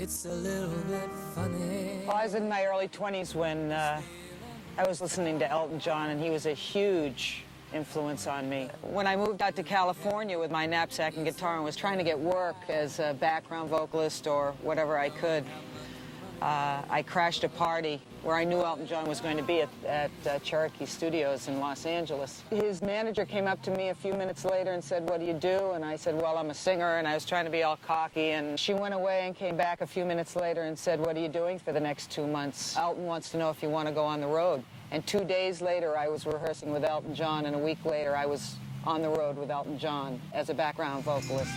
It's a little bit funny. Well, I was in my early 20s when I was listening to Elton John, and he was a huge influence on me. When I moved out to California with my knapsack and guitar and was trying to get work as a background vocalist or whatever I could, I crashed a party where I knew Elton John was going to be at Cherokee Studios in Los Angeles. His manager came up to me a few minutes later and said, "What do you do?" And I said, "Well, I'm a singer," and I was trying to be all cocky. And she went away and came back a few minutes later and said, "What are you doing for the next 2 months? Elton wants to know if you want to go on the road." And 2 days later, I was rehearsing with Elton John, and a week later, I was on the road with Elton John as a background vocalist.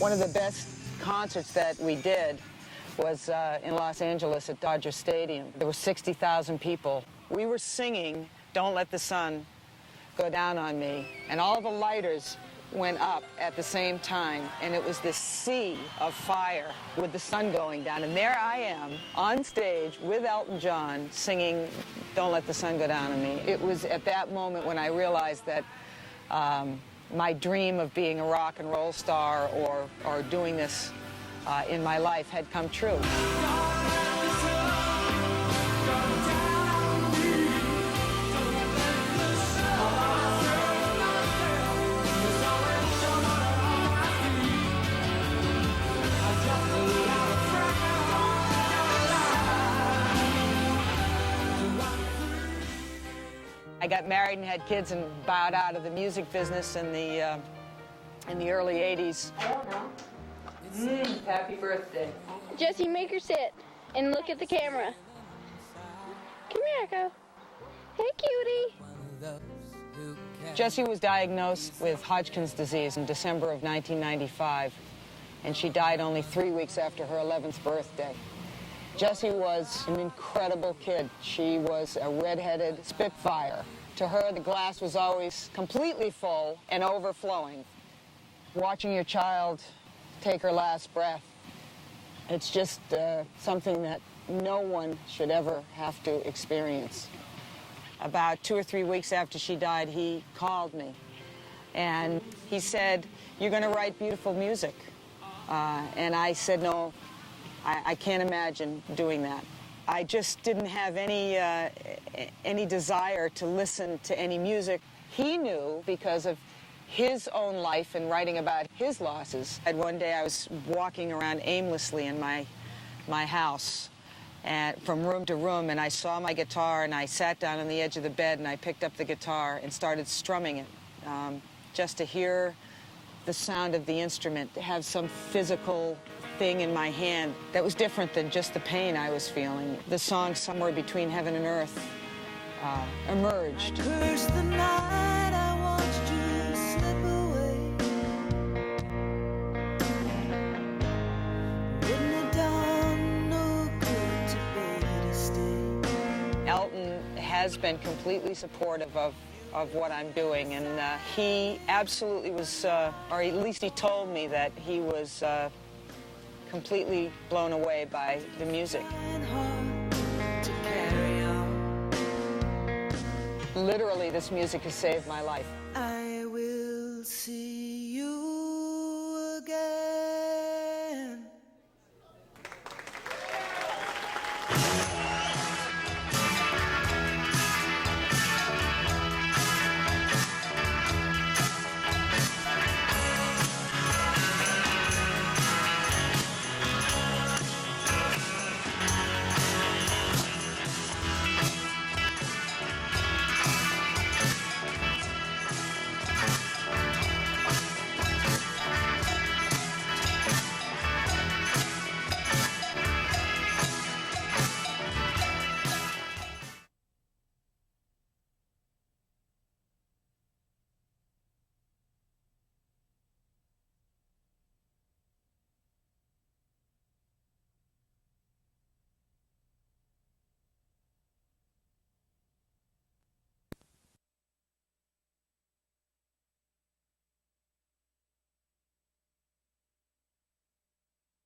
One of the best concerts that we did was in Los Angeles at Dodger Stadium. There were 60,000 people. We were singing "Don't Let the Sun Go Down on Me," and all the lighters went up at the same time, and it was this sea of fire with the sun going down. And there I am on stage with Elton John singing "Don't Let the Sun Go Down on Me." It was at that moment when I realized that my dream of being a rock and roll star or doing this in my life had come true. I got married and had kids and bowed out of the music business in the early 80s. I don't know. Happy birthday. Jesse, make her sit and look at the camera. Come here, Echo. Hey, cutie. Jessie was diagnosed with Hodgkin's disease in December of 1995, and she died only 3 weeks after her 11th birthday. Jessie was an incredible kid. She was a red-headed spitfire. To her, the glass was always completely full and overflowing. Watching your child take her last breath, it's just something that no one should ever have to experience. About 2 or 3 weeks after she died, he called me, and he said, "You're going to write beautiful music." And I said, "No, I can't imagine doing that." I just didn't have any desire to listen to any music. He knew because of his own life and writing about his losses. And one day I was walking around aimlessly in my house and from room to room, and I saw my guitar, and I sat down on the edge of the bed and I picked up the guitar and started strumming it, just to hear the sound of the instrument, to have some physical thing in my hand that was different than just the pain I was feeling. The song "Somewhere Between Heaven and Earth" emerged. I cursed the night I watched you slip away. Wouldn't have done no good to beg you to stay. Elton has been completely supportive of what I'm doing, and he absolutely was, or at least he told me that he was completely blown away by the music. Literally, this music has saved my life. I will see